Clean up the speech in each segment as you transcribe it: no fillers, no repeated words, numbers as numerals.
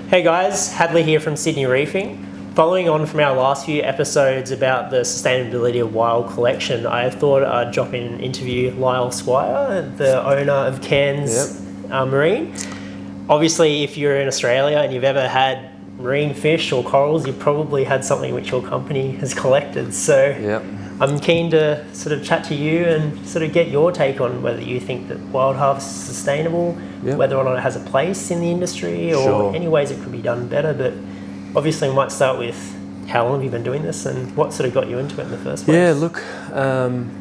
Hey guys, Hadley here from Sydney Reefing. Following on from our last few episodes about the sustainability of wild collection, I thought I'd drop in and interview Lyle Squire, the owner of Cairns Marine. Obviously, if you're in Australia and you've ever had marine fish or corals, you've probably had something which your company has collected. So I'm keen to sort of chat to you and sort of get your take on whether you think that wild harvest is sustainable, whether or not it has a place in the industry, or any ways it could be done better. But obviously we might start with how long have you been doing this and what sort of got you into it in the first place? Yeah, look,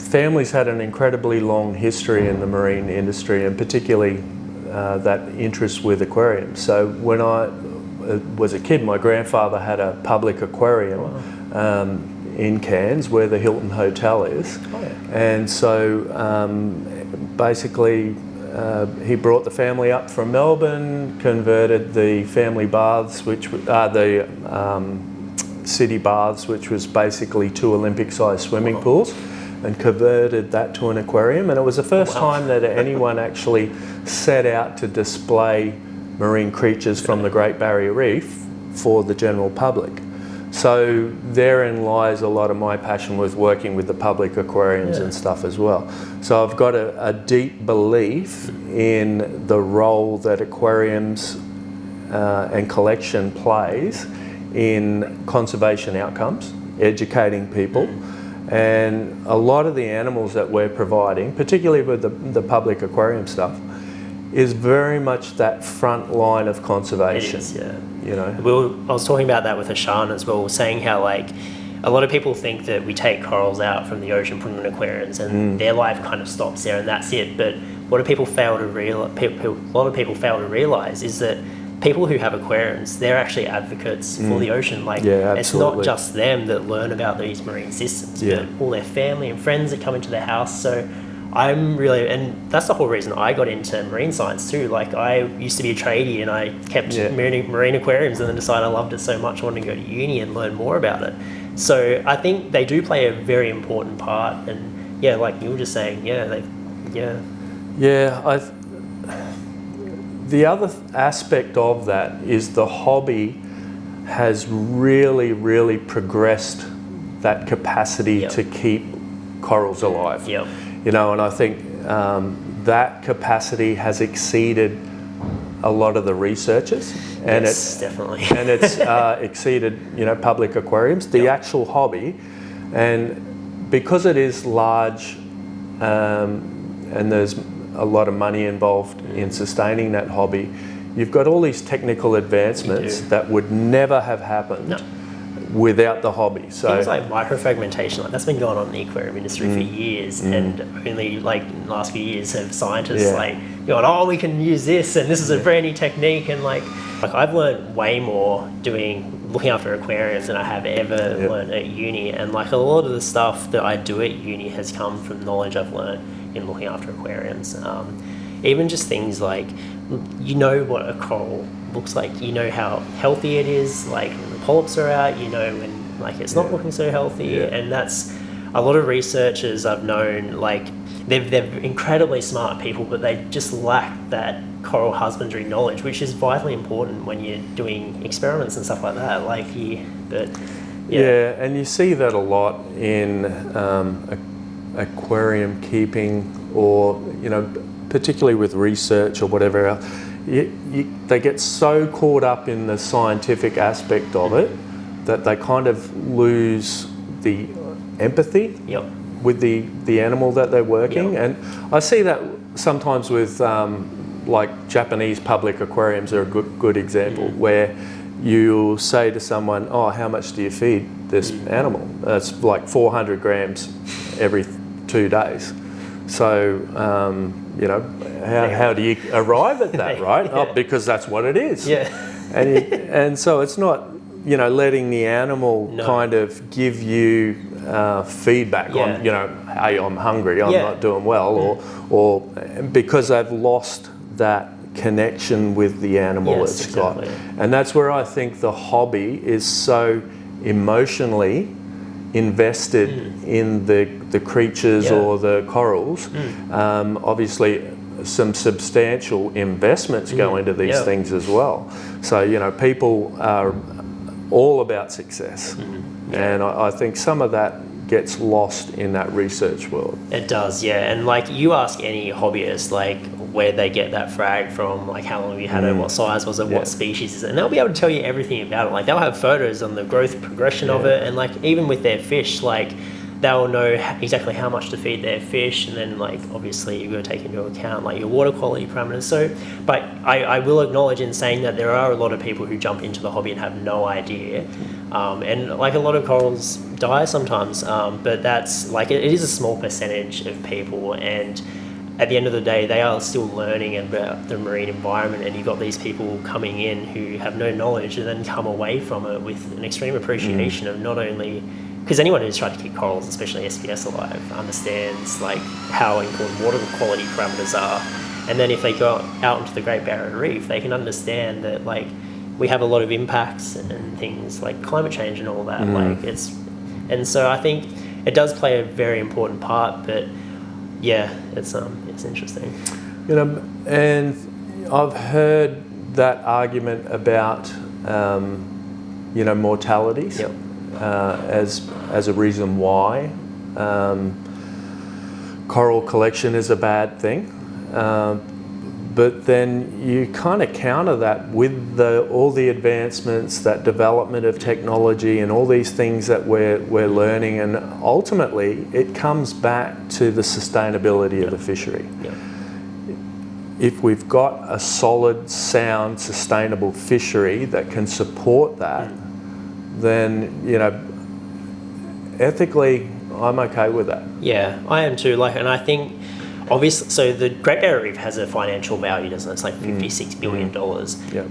family's had an incredibly long history in the marine industry, and particularly that interest with aquariums. So when I was a kid, my grandfather had a public aquarium in Cairns, where the Hilton Hotel is. And so basically he brought the family up from Melbourne, converted the family baths, which are the city baths, which was basically 2 Olympic-sized swimming pools, and converted that to an aquarium. And it was the first time that anyone actually set out to display marine creatures from the Great Barrier Reef for the general public. So therein lies a lot of my passion with working with the public aquariums and stuff as well. So I've got a deep belief in the role that aquariums and collection plays in conservation outcomes, educating people, and a lot of the animals that we're providing, particularly with the public aquarium stuff, is very much that front line of conservation. It is, you know. I was talking about that with Ashan as well, saying how like a lot of people think that we take corals out from the ocean, put them in aquariums, and their life kind of stops there and that's it. But what do people fail to realize? A lot of people fail to realize is that people who have aquariums, they're actually advocates for the ocean. Like it's not just them that learn about these marine systems, but all their family and friends that come into their house. So I'm really, and that's the whole reason I got into marine science too. Like I used to be a tradie and I kept marine aquariums, and then decided I loved it so much I wanted to go to uni and learn more about it. So I think they do play a very important part. And like you were just saying, the other aspect of that is the hobby has really, really progressed that capacity to keep corals alive. You know, and I think that capacity has exceeded a lot of the researchers, and it's exceeded, you know, public aquariums, the actual hobby. And because it is large, and there's a lot of money involved in sustaining that hobby, you've got all these technical advancements that would never have happened without the hobby. So things like microfragmentation, like that's been going on in the aquarium industry for years, and only like in the last few years have scientists like going, oh, we can use this, and this is a brand new technique. And like I've learned way more looking after aquariums than I have ever learned at uni. And like a lot of the stuff that I do at uni has come from knowledge I've learned in looking after aquariums. Even just things like, you know what a coral looks like, you know how healthy it is, like when the polyps are out, you know when like it's not looking so healthy. And that's a lot of researchers I've known, like they're incredibly smart people, but they just lack that coral husbandry knowledge, which is vitally important when you're doing experiments and stuff like that. Like and you see that a lot in aquarium keeping, or you know, particularly with research or whatever else. They get so caught up in the scientific aspect of it that they kind of lose the empathy with the animal that they're working. And I see that sometimes with like Japanese public aquariums are a good example, where you say to someone, oh, how much do you feed this animal? It's like 400 grams every 2 days. So, you know, how do you arrive at that, right? Oh, because that's what it is. And so it's not, you know, letting the animal kind of give you feedback on, you know, hey, I'm hungry, I'm not doing well, or because they've lost that connection with the animal it's got. And that's where I think the hobby is so emotionally invested in the creatures or the corals. Obviously some substantial investments go into these things as well. So, you know, people are all about success. And I think some of that gets lost in that research world. It does, yeah. And like you ask any hobbyist, like where they get that frag from, like how long have you had it, what size was it, what species is it, and they'll be able to tell you everything about it. Like they'll have photos on the growth and progression of it, and like even with their fish, like they'll know exactly how much to feed their fish, and then like obviously you've got to take into account like your water quality parameters. So, but I will acknowledge in saying that there are a lot of people who jump into the hobby and have no idea, and like a lot of corals die sometimes, but that's like it is a small percentage of people, and at the end of the day they are still learning about the marine environment, and you've got these people coming in who have no knowledge and then come away from it with an extreme appreciation of not only, because anyone who's tried to keep corals, especially SPS alive, understands like how important water quality parameters are. And then if they go out into the Great Barrier Reef, they can understand that like we have a lot of impacts and things like climate change and all that. Like and so I think it does play a very important part. But yeah, it's interesting. You know, and I've heard that argument about you know, mortalities. As a reason why coral collection is a bad thing, but then you kind of counter that with all the advancements, that development of technology and all these things that we're learning, and ultimately it comes back to the sustainability of the fishery. If we've got a solid, sound, sustainable fishery that can support that, then, you know, ethically, I'm okay with that. Yeah, I am too. Like, and I think, obviously, so the Great Barrier Reef has a financial value, doesn't it? It's like $56 billion.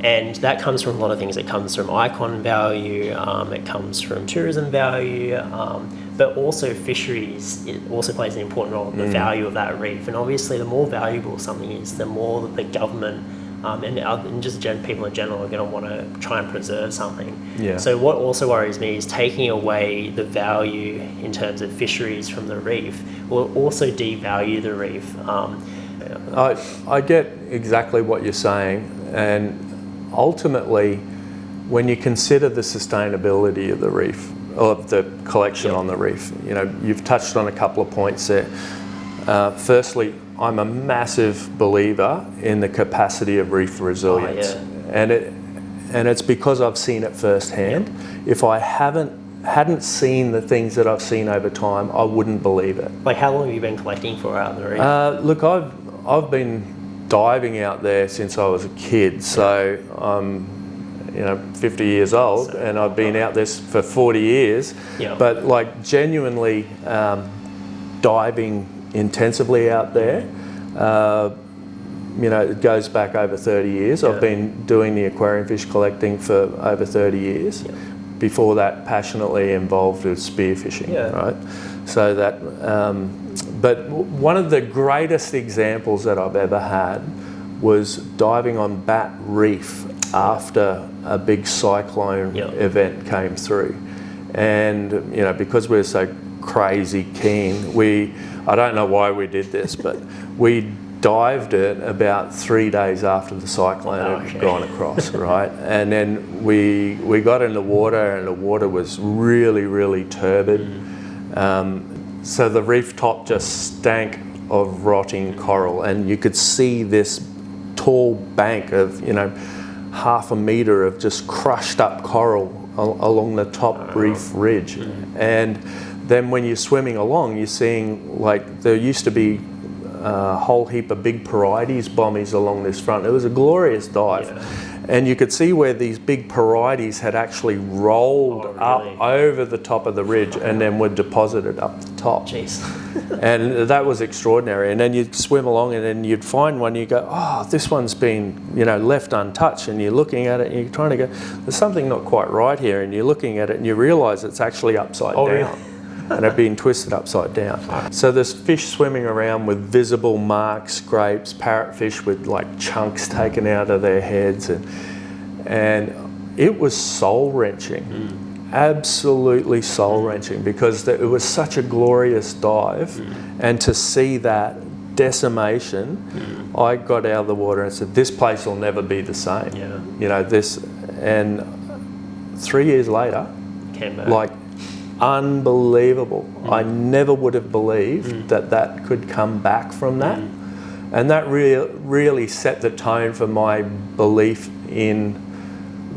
And that comes from a lot of things. It comes from icon value, it comes from tourism value, but also fisheries, it also plays an important role in the value of that reef. And obviously, the more valuable something is, the more that the government and just people in general are going to want to try and preserve something. So what also worries me is taking away the value in terms of fisheries from the reef will also devalue the reef. I get exactly what you're saying, and ultimately when you consider the sustainability of the reef, of the collection on the reef, you know, you've touched on a couple of points there. Firstly, I'm a massive believer in the capacity of reef resilience, and it's because I've seen it firsthand. If I hadn't seen the things that I've seen over time, I wouldn't believe it. Like, how long have you been collecting for out in the reef? Look, I've been diving out there since I was a kid, so I'm, you know, 50 years old, and I've been out there for 40 years. But like genuinely diving intensively out there, you know, it goes back over 30 years. I've been doing the aquarium fish collecting for over 30 years. Before that, passionately involved with spearfishing, right? So that, but one of the greatest examples that I've ever had was diving on Bat Reef after a big cyclone event came through. And, you know, because we're so crazy keen, I don't know why we did this, but we dived it about 3 days after the cyclone had gone across, right? And then we got in the water, and the water was really, really turbid. So the reef top just stank of rotting coral, and you could see this tall bank of, you know, half a metre of just crushed up coral along the top reef ridge. And then when you're swimming along, you're seeing, like, there used to be a whole heap of big parietes bommies along this front. It was a glorious dive. And you could see where these big parietes had actually rolled up over the top of the ridge and then were deposited up the top. And that was extraordinary. And then you'd swim along, and then you'd find one, you go, oh, this one's been, you know, left untouched, and you're looking at it and you're trying to go, there's something not quite right here, and you're looking at it and you realise it's actually upside down. And have been twisted upside down. So there's fish swimming around with visible marks, scrapes, parrotfish with like chunks taken out of their heads, and it was soul-wrenching, absolutely soul-wrenching, because it was such a glorious dive, and to see that decimation, I got out of the water and said, this place will never be the same. Yeah. You know, this, and 3 years later, Came back. like, unbelievable. I never would have believed that could come back from that. And that really set the tone for my belief in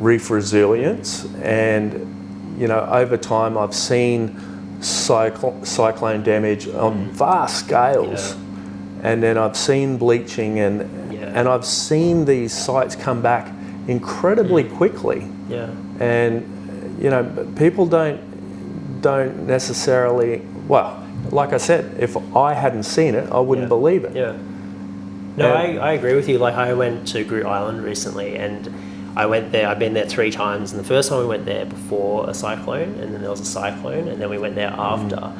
reef resilience. And, you know, over time I've seen cyclone damage on vast scales. Yeah. And then I've seen bleaching and I've seen these sites come back incredibly quickly. Yeah. And, you know, people don't necessarily, well, like I said, if I hadn't seen it, I wouldn't believe it. Yeah. No, I agree with you. Like, I went to Groot Island recently, and I went there. I've been there 3 times, and the first time we went there before a cyclone, and then there was a cyclone, and then we went there after,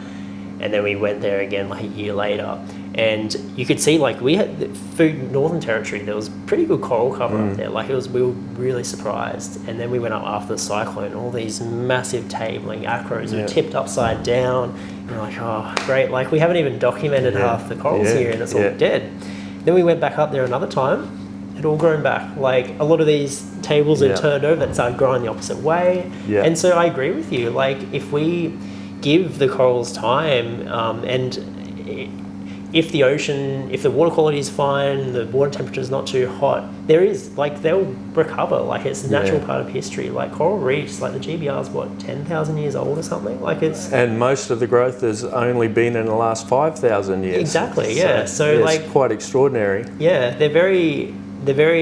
and then we went there again like a year later. And you could see, like, we had the food Northern Territory. There was pretty good coral cover up there. Like, we were really surprised. And then we went up after the cyclone. All these massive tabling acros were tipped upside down. And you're like, oh, great! Like, we haven't even documented half the corals here, and it's all dead. Then we went back up there another time. It all grown back. Like, a lot of these tables had turned over and started growing the opposite way. Yeah. And so I agree with you. Like, if we give the corals time, if the ocean, if the water quality is fine, the water temperature is not too hot, they'll recover. Like, it's a natural part of history. Like, coral reefs, like the GBR is what, 10,000 years old or something? Like, it's... And most of the growth has only been in the last 5,000 years. Exactly, yeah. So like... It's quite extraordinary. Yeah, they're very,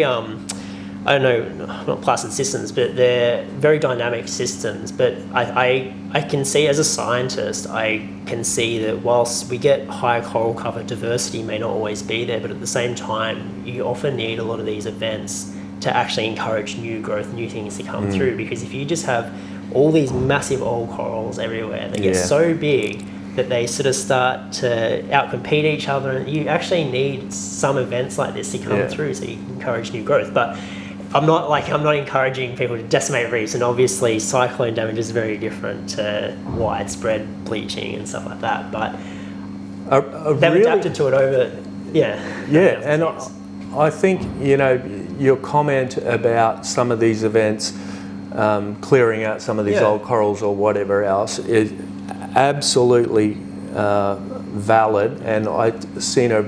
I don't know, not placid systems, but they're very dynamic systems. But I can see, as a scientist, I can see that whilst we get high coral cover, diversity may not always be there, but at the same time, you often need a lot of these events to actually encourage new growth, new things to come through. Because if you just have all these massive old corals everywhere, they get so big that they sort of start to outcompete each other, and you actually need some events like this to come through so you can encourage new growth. But I'm not encouraging people to decimate reefs, and obviously cyclone damage is very different to widespread bleaching and stuff like that. But they've adapted to it over, and I think, you know, your comment about some of these events clearing out some of these old corals or whatever else is absolutely valid, and I've seen a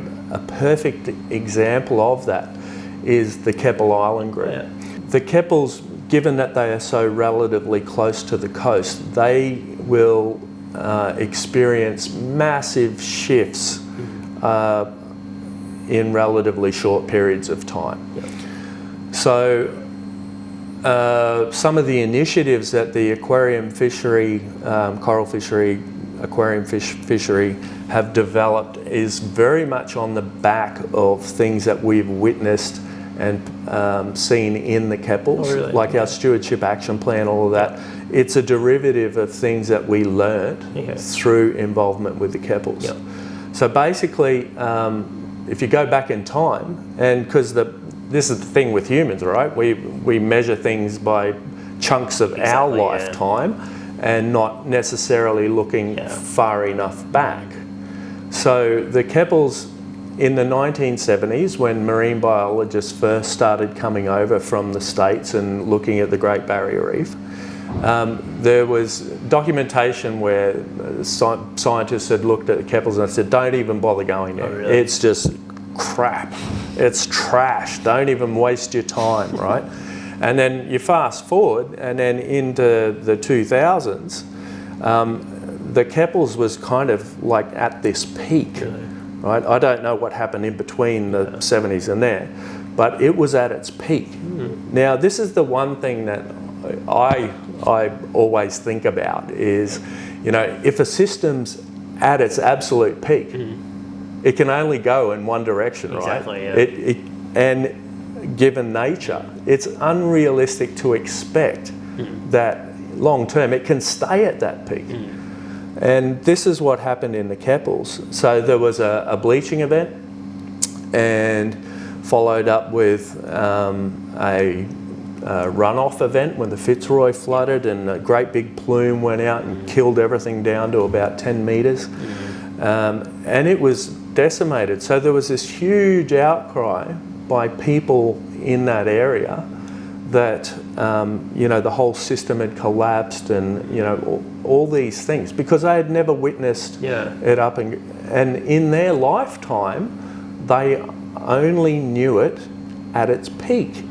perfect example of that is the Keppel Island group. Yeah. The Keppels, given that they are so relatively close to the coast, they will experience massive shifts in relatively short periods of time. Yeah. So some of the initiatives that the aquarium fishery, coral fishery, aquarium fishery have developed is very much on the back of things that we've witnessed and seen in the Keppels, like our stewardship action plan, all of that. It's a derivative of things that we learned through involvement with the Keppels. Yep. So basically, if you go back in time, and because this is the thing with humans, right? We measure things by chunks of our lifetime and not necessarily looking far enough back. So the Keppels in the 1970s, when marine biologists first started coming over from the States and looking at the Great Barrier Reef, there was documentation where scientists had looked at the Keppels and said, don't even bother going there. Oh, really? It's just crap. It's trash. Don't even waste your time, right? And then you fast forward, and then into the 2000s, the Keppels was kind of like at this peak, right? I don't know what happened in between the 70s and there, but it was at its peak. Now, this is the one thing that I always think about is, you know, if a system's at its absolute peak, it can only go in one direction, right? Exactly, yeah. And given nature, it's unrealistic to expect that long term it can stay at that peak. And this is what happened in the Keppels. So there was a bleaching event, and followed up with a runoff event when the Fitzroy flooded, and a great big plume went out and killed everything down to about 10 metres. And it was decimated. So there was this huge outcry by people in that area that you know, the whole system had collapsed, and you know, all these things, because they had never witnessed it up, and in their lifetime they only knew it at its peak.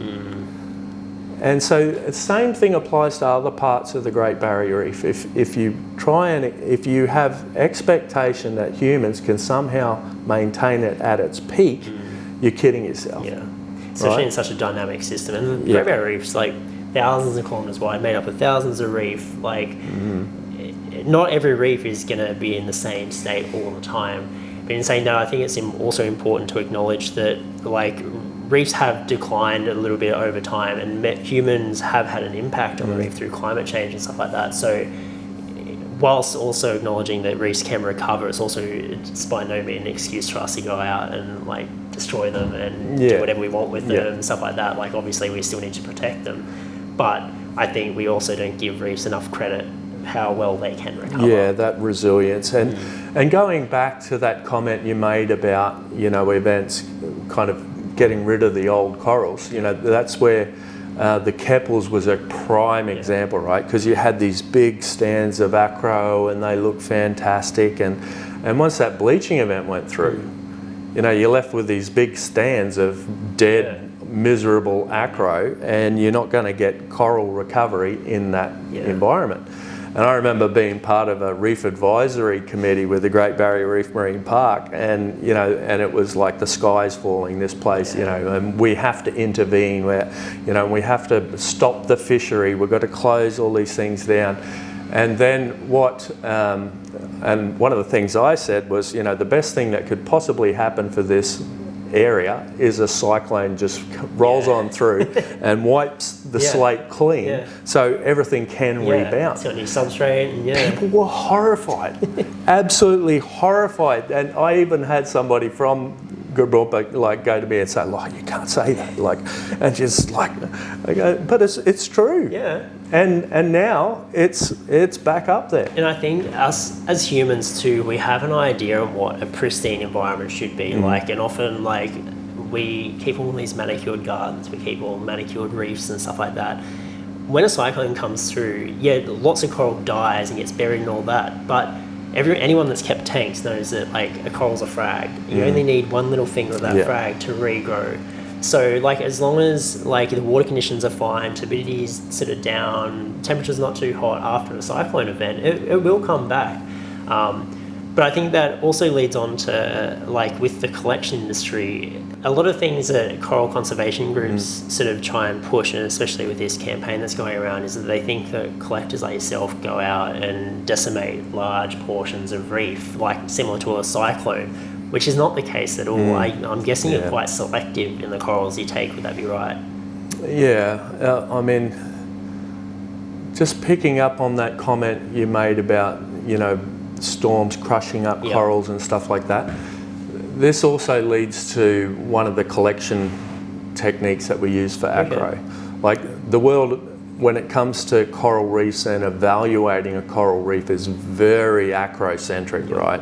And so the same thing applies to other parts of the Great Barrier Reef. If you have expectation that humans can somehow maintain it at its peak, you're kidding yourself. Yeah, especially in such a dynamic system. And the Great Barrier Reef's like thousands of kilometers wide, made up of thousands of reef. Like, not every reef is going to be in the same state all the time. But in saying that, I think it's also important to acknowledge that, like, reefs have declined a little bit over time, and humans have had an impact on the reef through climate change and stuff like that. So whilst also acknowledging that reefs can recover, it's by no means an excuse for us to go out and like destroy them and do whatever we want with them and stuff like that. Like, obviously we still need to protect them, but I think we also don't give reefs enough credit how well they can recover. Yeah, that resilience. And going back to that comment you made about, you know, events kind of getting rid of the old corals, you know, that's where the Keppels was a prime example, right? Because you had these big stands of acro and they looked fantastic, and once that bleaching event went through, you know, you're left with these big stands of dead, miserable acro, and you're not going to get coral recovery in that environment. And I remember being part of a reef advisory committee with the Great Barrier Reef Marine Park, and you know, and it was like the sky's falling, this place, you know, and we have to intervene, where, you know, we have to stop the fishery, we've got to close all these things down. And then and one of the things I said was, you know, the best thing that could possibly happen for this area is a cyclone just rolls on through and wipes the slate clean, so everything can rebound. It's got new substrate, and people were horrified, absolutely horrified. And I even had somebody from Gibraltar like go to me and say, like, you can't say that, like, and just like, I go, but it's true. And now it's back up there. And I think us as humans too, we have an idea of what a pristine environment should be like, and often like we keep all these manicured gardens, we keep all manicured reefs and stuff like that. When a cyclone comes through, lots of coral dies and gets buried and all that, but anyone that's kept tanks knows that like a coral's a frag. You only need one little finger of that frag to regrow. So like, as long as like the water conditions are fine, turbidity's sort of down, temperature's not too hot after a cyclone event, it will come back. But I think that also leads on to, like, with the collection industry, a lot of things that coral conservation groups sort of try and push, and especially with this campaign that's going around, is that they think that collectors like yourself go out and decimate large portions of reef, like similar to a cyclone, which is not the case at all. I'm guessing you're quite selective in the corals you take. Would that be right? Yeah, I mean, just picking up on that comment you made about, you know, storms crushing up corals and stuff like that. This also leads to one of the collection techniques that we use for acro. Like, the world, when it comes to coral reefs and evaluating a coral reef, is very acrocentric, right?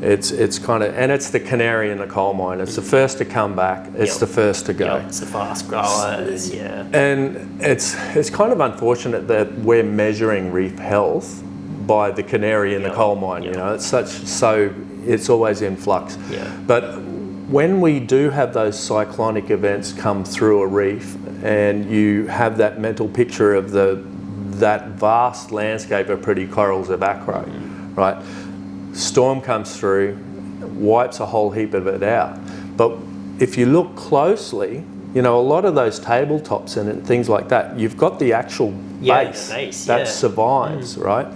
It's kind of, and it's the canary in the coal mine. It's the first to come back. It's the first to go. It's the fast growers, And it's kind of unfortunate that we're measuring reef health by the canary in the coal mine. You know, it's always in flux. But when we do have those cyclonic events come through a reef, and you have that mental picture of that vast landscape of pretty corals of acro, right? Storm comes through, wipes a whole heap of it out. But if you look closely, you know, a lot of those tabletops and things like that, you've got the actual base that survives, right?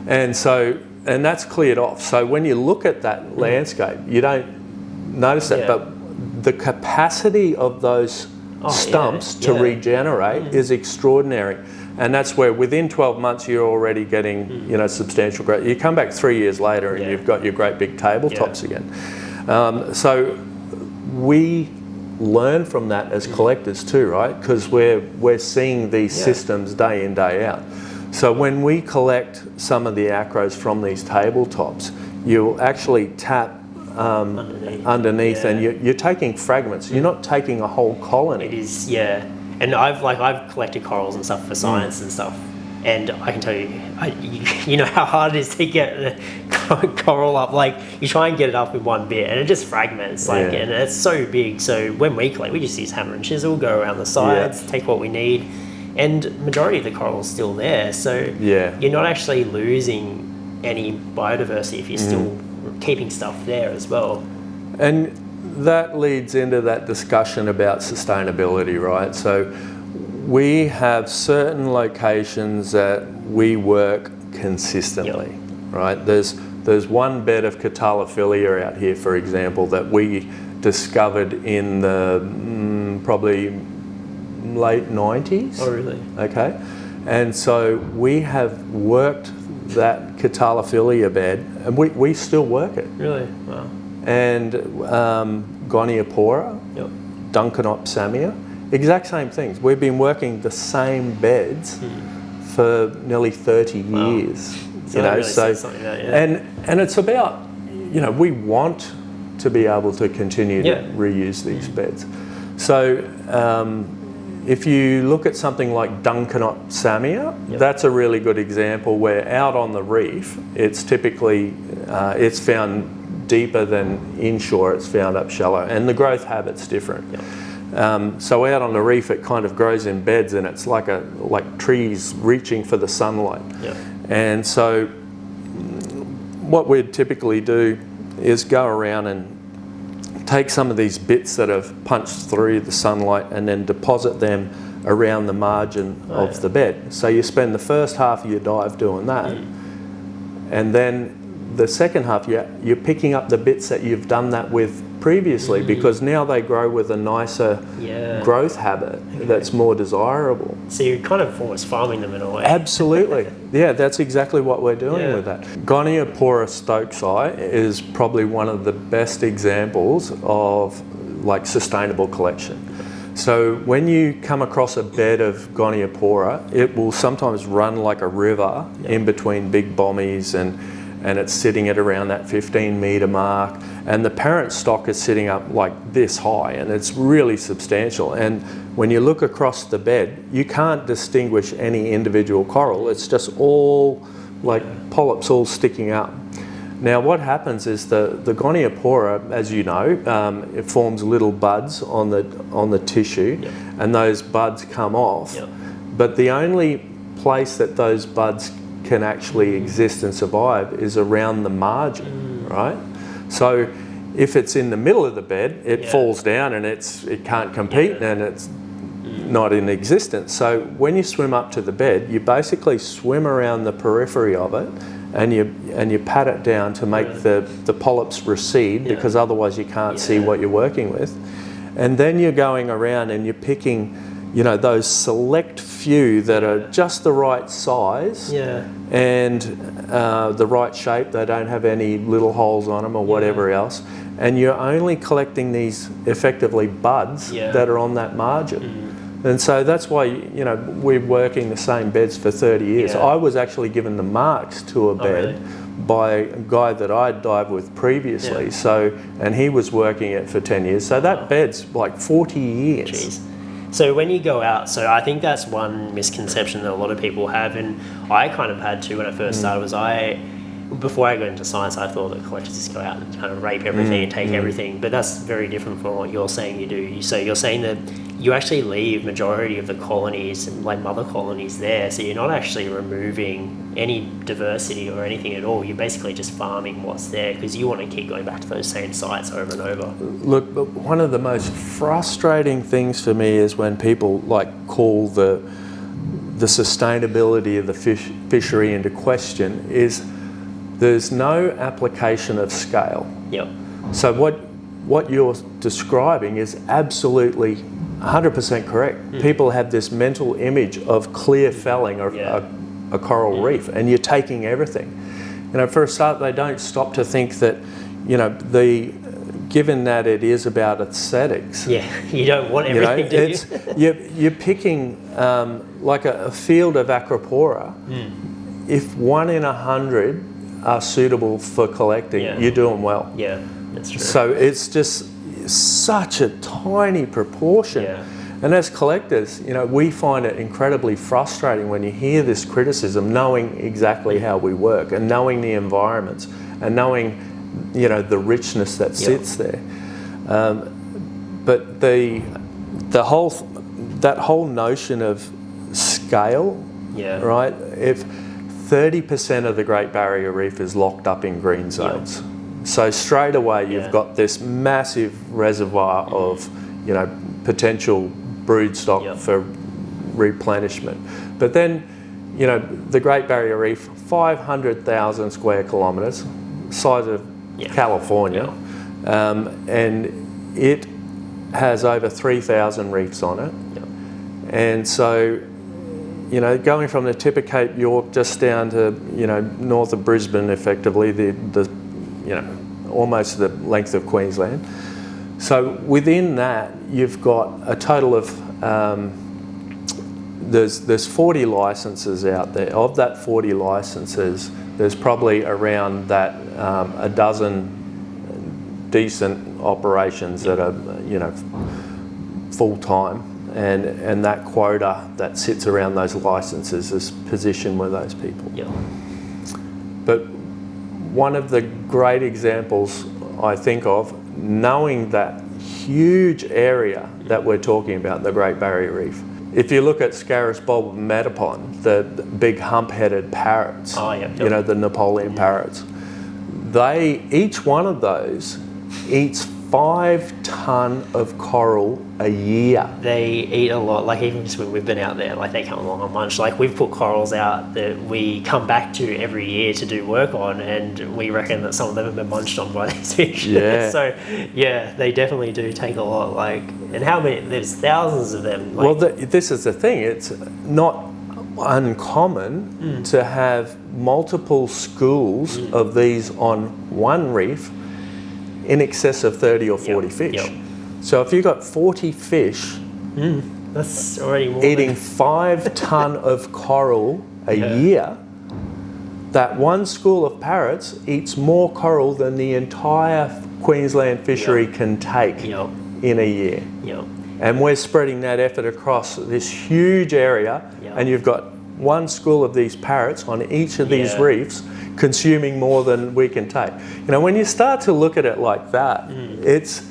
And so, and that's cleared off. So when you look at that landscape, you don't notice that, but the capacity of those stumps to regenerate is extraordinary. And that's where within 12 months you're already getting, you know, substantial growth. You come back 3 years later and you've got your great big tabletops again. So we learn from that as collectors too, right? Because we're seeing these systems day in, day out. So when we collect some of the acros from these tabletops, you'll actually tap underneath, Yeah. and you're taking fragments. You're not taking a whole colony. It is, yeah. And I've collected corals and stuff for science and stuff, and I can tell you, you know how hard it is to get the coral up. Like, you try and get it up in one bit, and it just fragments. Like, and it's so big. So when we collect, we just use hammer and chisel, go around the sides, take what we need, and majority of the coral is still there. So you're not actually losing any biodiversity if you're still keeping stuff there as well. And that leads into that discussion about sustainability, right? So we have certain locations that we work consistently, right? There's one bed of Cattalophylla out here, for example, that we discovered in the probably late 90s. Oh, really? Okay. And so we have worked that Cattalophylla bed, and we still work it. Really? Wow. And Goniopora, Duncanopsamia, exact same things. We've been working the same beds for nearly 30 years. So that really says something about it, and it's about, we want to be able to continue to reuse these beds. So if you look at something like Duncanopsamia, that's a really good example where out on the reef, it's typically, it's found deeper than inshore, it's found up shallow, and the growth habit's different. So out on the reef, it kind of grows in beds, and it's like trees reaching for the sunlight. And so what we'd typically do is go around and take some of these bits that have punched through the sunlight and then deposit them around the margin of the bed. So you spend the first half of your dive doing that, and then the second half you're picking up the bits that you've done that with previously, because now they grow with a nicer growth habit that's more desirable. So you're kind of almost farming them in a way. Absolutely. Yeah, that's exactly what we're doing with that. Goniopora stokesi is probably one of the best examples of like sustainable collection. So when you come across a bed of Goniopora, it will sometimes run like a river in between big bommies, and it's sitting at around that 15-metre mark, and the parent stock is sitting up like this high, and it's really substantial. And when you look across the bed, you can't distinguish any individual coral. It's just all like polyps all sticking up. Now what happens is the Goniopora, as you know, it forms little buds on the tissue, and those buds come off. But the only place that those buds can actually exist and survive is around the margin, right? So if it's in the middle of the bed, it falls down and it can't compete and it's not in existence. So when you swim up to the bed, you basically swim around the periphery of it, and you pat it down to make the polyps recede, because otherwise you can't see what you're working with. And then you're going around and you're picking, those select few that are just the right size and the right shape. They don't have any little holes on them or whatever else. And you're only collecting these effectively buds that are on that margin. And so that's why, we're working the same beds for 30 years. I was actually given the marks to a bed by a guy that I'd dived with previously. So, and he was working it for 10 years. So that bed's like 40 years. Jeez. So when you go out, so I think that's one misconception that a lot of people have, and I kind of had to when I first started, before I got into science, I thought that collectors just go out and kind of rape everything and take everything, but that's very different from what you're saying you do. So you're saying that you actually leave majority of the colonies, like mother colonies there, so you're not actually removing any diversity or anything at all. You're basically just farming what's there, because you want to keep going back to those same sites over and over. Look, but one of the most frustrating things for me is when people call the sustainability of the fishery into question is there's no application of scale. So what you're describing is absolutely 100% correct. People have this mental image of clear felling of a coral reef, and you're taking everything. For a start, they don't stop to think that, given that it is about aesthetics. You don't want everything, do you? You're picking like a field of Acropora. If 1 in 100 are suitable for collecting, you're doing well. That's true. So it's just such a tiny proportion. Yeah. And as collectors, you know, we find it incredibly frustrating when you hear this criticism, knowing exactly how we work and knowing the environments and knowing, you know, the richness that sits there. But that whole notion of scale, right? If 30% of the Great Barrier Reef is locked up in green zones, so straight away you've got this massive reservoir of, you know, potential brood stock for replenishment. But then, you know, the Great Barrier Reef, 500,000 square kilometres, size of California, and it has over 3,000 reefs on it. And so, you know, going from the tip of Cape York just down to, you know, north of Brisbane, effectively, the you know, almost the length of Queensland. So within that, you've got a total of, there's 40 licences out there. Of that 40 licences, there's probably around that a dozen decent operations that are, you know, full-time. And that quota that sits around those licences is positioned with those people. But one of the great examples I think of, knowing that huge area that we're talking about, the Great Barrier Reef. If you look at Scarus metapon, the big hump-headed parrots, you know, the Napoleon parrots, each one of those eats 5 tonnes of coral a year. They eat a lot, like even just when we've been out there, like they come along on lunch, like we've put corals out that we come back to every year to do work on, and we reckon that some of them have been munched on by these fish. So yeah, they definitely do take a lot, like, and how many, there's thousands of them. Like, well, this is the thing, it's not uncommon to have multiple schools of these on one reef in excess of 30 or 40 fish. So if you've got 40 fish that's already more eating 5 tonne of coral a year, that one school of parrots eats more coral than the entire Queensland fishery can take in a year. And we're spreading that effort across this huge area, and you've got one school of these parrots on each of these reefs consuming more than we can take. You know, when you start to look at it like that, it's,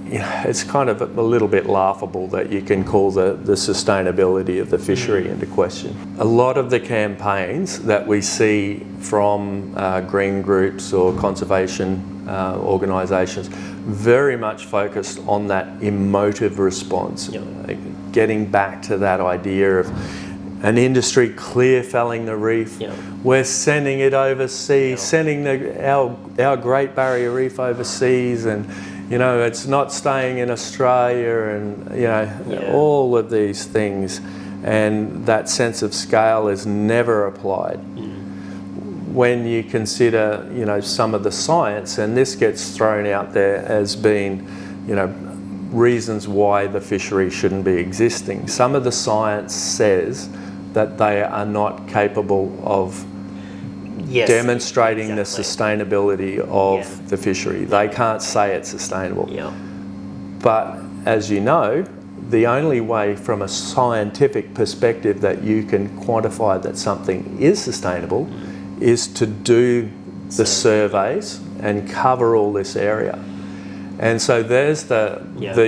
you know, it's kind of a little bit laughable that you can call the sustainability of the fishery into question. A lot of the campaigns that we see from green groups or conservation organisations very much focused on that emotive response, getting back to that idea of an industry clear felling the reef. We're sending it overseas, sending our Great Barrier Reef overseas, and you know, it's not staying in Australia, and you know, all of these things, and that sense of scale is never applied. When you consider, you know, some of the science, and this gets thrown out there as being, you know, reasons why the fishery shouldn't be existing. Some of the science says that they are not capable of demonstrating the sustainability of the fishery. They can't say it's sustainable. But as you know, the only way from a scientific perspective that you can quantify that something is sustainable is to do the surveys and cover all this area. And so there's the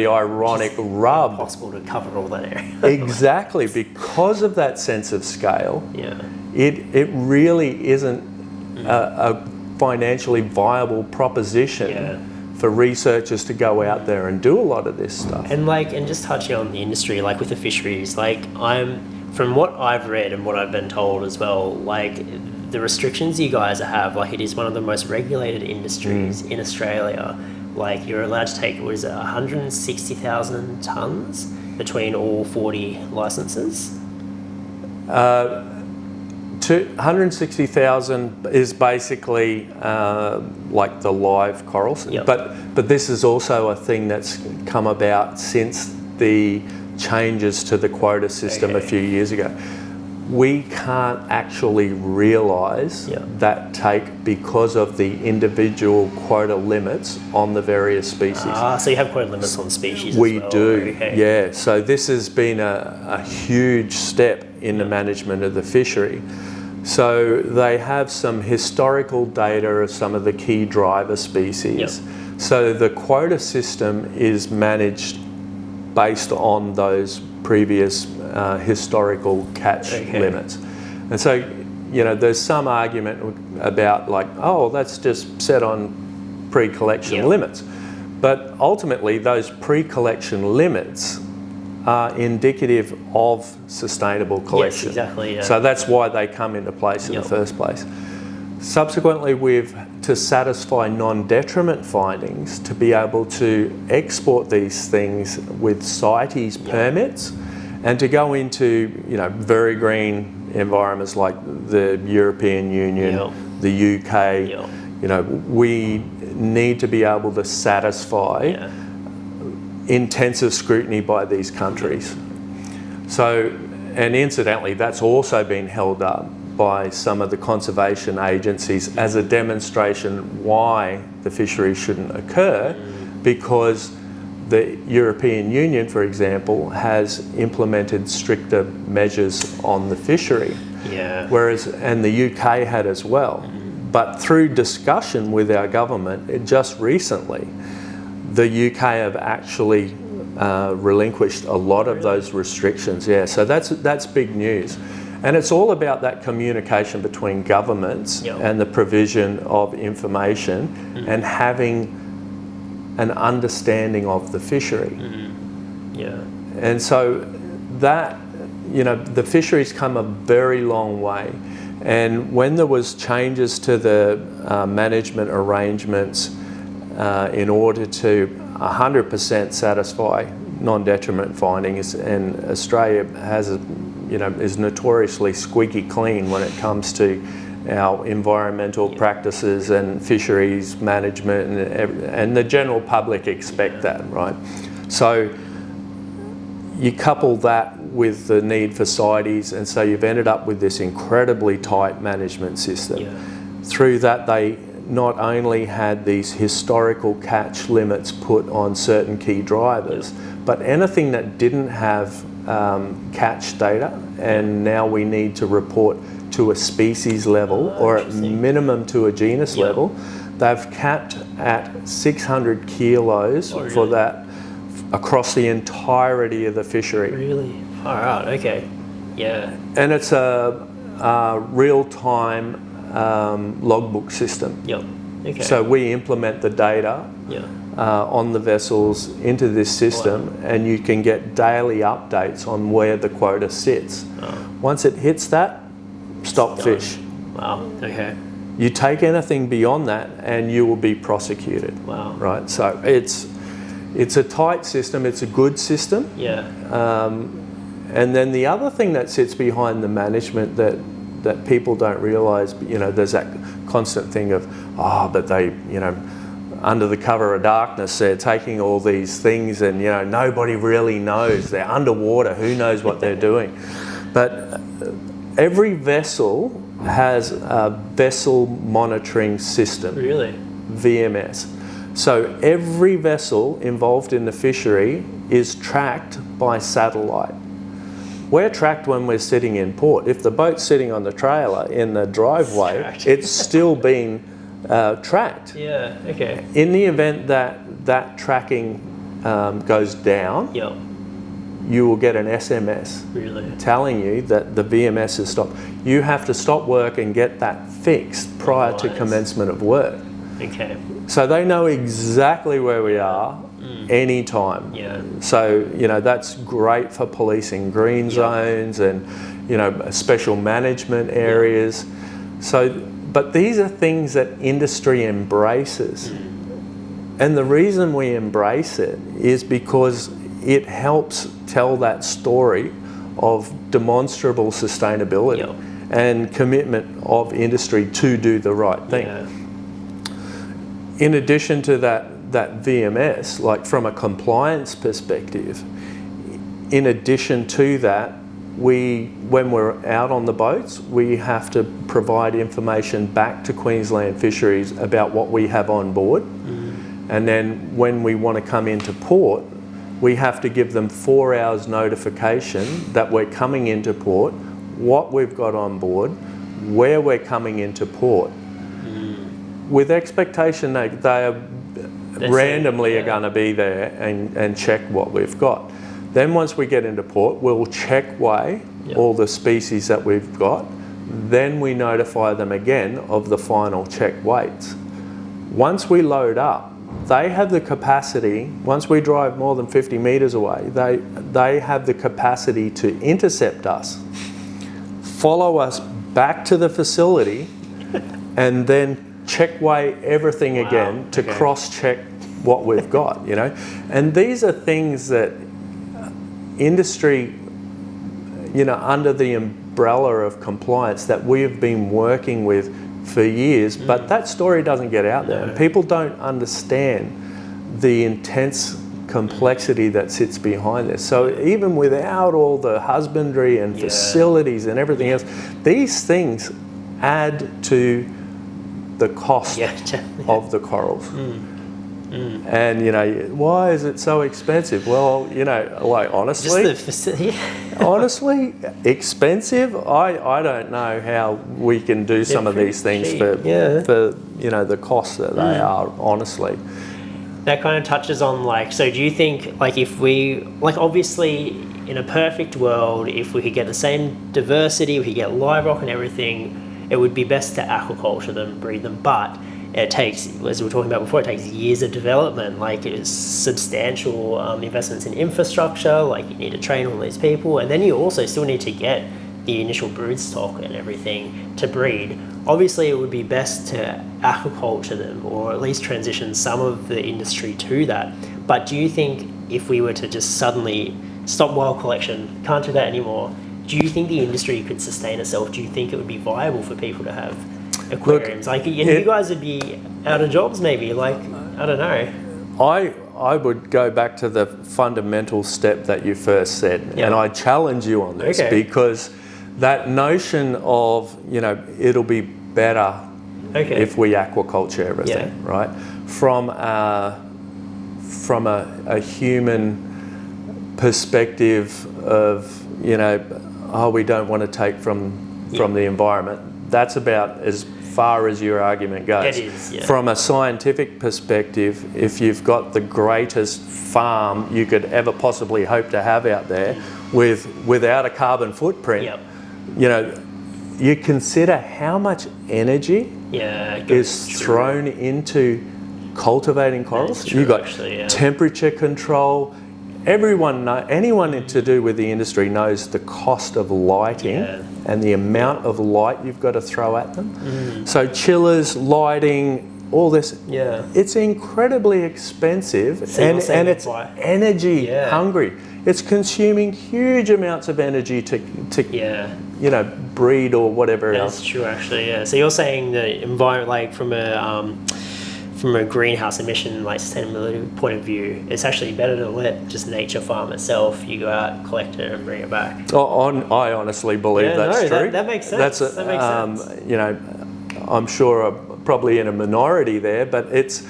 ironic rub. It's impossible to cover all that area. Exactly, because of that sense of scale, it really isn't a financially viable proposition for researchers to go out there and do a lot of this stuff. And and just touching on the industry, like with the fisheries, from what I've read and what I've been told as well, like the restrictions you guys have, like it is one of the most regulated industries in Australia. Like you're allowed to take, 160,000 tonnes between all 40 licenses? 160,000 is basically like the live corals, but this is also a thing that's come about since the changes to the quota system a few years ago. we can't actually realise that take because of the individual quota limits on the various species. So you have quota limits on species We as well? do, Okay. yeah. So this has been a huge step in the management of the fishery. So they have some historical data of some of the key driver species. So the quota system is managed based on those previous historical catch limits. And so, you know, there's some argument about like, oh, that's just set on pre-collection limits. But ultimately, those pre-collection limits are indicative of sustainable collection. Yes, exactly, yeah. So that's why they come into place in the first place. Subsequently, to satisfy non-detriment findings, to be able to export these things with CITES permits, and to go into, you know, very green environments like the European Union, the UK, you know, we need to be able to satisfy intensive scrutiny by these countries. So, and incidentally, that's also been held up by some of the conservation agencies as a demonstration why the fishery shouldn't occur, because the European Union, for example, has implemented stricter measures on the fishery, whereas, and the UK had as well. But through discussion with our government, just recently, the UK have actually relinquished a lot of those restrictions. So that's big news. And it's all about that communication between governments and the provision of information and having an understanding of the fishery. And so that, you know, the fishery's come a very long way. And when there was changes to the management arrangements in order to 100% satisfy non-detriment findings, and Australia has, you know, is notoriously squeaky clean when it comes to our environmental practices and fisheries management, and the general public expect that, right? So you couple that with the need for CITES, and so you've ended up with this incredibly tight management system. Through that, they not only had these historical catch limits put on certain key drivers, but anything that didn't have catch data, and now we need to report to a species level or at minimum to a genus level, they've capped at 600 kilos for that across the entirety of the fishery. Really? Far out, okay. And it's a real-time logbook system. So we implement the data on the vessels into this system, and you can get daily updates on where the quota sits. Once it hits that, stop fish. You take anything beyond that and you will be prosecuted. Right? So it's a tight system, it's a good system. And then the other thing that sits behind the management that people don't realise, you know, there's that constant thing of, but they, you know, under the cover of darkness, they're taking all these things and, you know, nobody really knows. They're underwater, who knows what they're doing. But every vessel has a vessel monitoring system. VMS. So every vessel involved in the fishery is tracked by satellite. We're tracked when we're sitting in port. If the boat's sitting on the trailer in the driveway, it's still being tracked. In the event that that tracking goes down, you will get an SMS telling you that the VMS has stopped. You have to stop work and get that fixed prior to commencement of work. So they know exactly where we are anytime. So, you know, that's great for policing green zones and, you know, special management areas. So, but these are things that industry embraces. And the reason we embrace it is because it helps tell that story of demonstrable sustainability and commitment of industry to do the right thing. In addition to that VMS, like from a compliance perspective, in addition to that, when we're out on the boats, we have to provide information back to Queensland Fisheries about what we have on board. And then when we want to come into port, we have to give them 4 hours notification that we're coming into port, what we've got on board, where we're coming into port, with expectation that they are randomly are going to be there and check what we've got. Then once we get into port, we'll check weigh all the species that we've got. Then we notify them again of the final check weights. Once we load up, they have the capacity, once we drive more than 50 metres away, they have the capacity to intercept us, follow us back to the facility, and then check weigh everything again to cross-check what we've got, you know. And these are things that industry, you know, under the umbrella of compliance that we have been working with for years, but that story doesn't get out there. And people don't understand the intense complexity that sits behind this. So even without all the husbandry and facilities and everything else, these things add to the cost of the corals. And you know, why is it so expensive? Well, you know, like honestly, honestly, expensive. I don't know how we can do some of these things for you know the costs that they are. Honestly, that kind of touches on like. So do you think like if we like obviously in a perfect world, if we could get the same diversity, we could get live rock and everything, it would be best to aquaculture them, breed them, but it takes, as we were talking about before, it takes years of development, like it's substantial investments in infrastructure, like you need to train all these people, and then you also still need to get the initial brood stock and everything to breed. Obviously it would be best to aquaculture them, or at least transition some of the industry to that. But do you think if we were to just suddenly stop wild collection, can't do that anymore, do you think the industry could sustain itself? Do you think it would be viable for people to have aquariums? Look, like you guys would be out of jobs maybe, like, I don't know. I would go back to the fundamental step that you first said, and I challenge you on this because that notion of, you know, it'll be better if we aquaculture everything, right? From a human perspective of, you know, oh, we don't want to take from the environment. That's about as far as your argument goes. It is, From a scientific perspective, if you've got the greatest farm you could ever possibly hope to have out there without a carbon footprint, you know, you consider how much energy is thrown into cultivating corals. You've got temperature control. Anyone to do with the industry knows the cost of lighting and the amount of light you've got to throw at them. So chillers, lighting, all this, it's incredibly expensive and it's energy hungry. It's consuming huge amounts of energy to you know, breed or whatever else. That's true actually, So you're saying the environment, like from a greenhouse emission, like sustainability point of view, it's actually better to let just nature farm itself. You go out, collect it, and bring it back. I honestly believe that's true. That makes sense. That makes sense. You know, I'm sure I'm probably in a minority there, but it's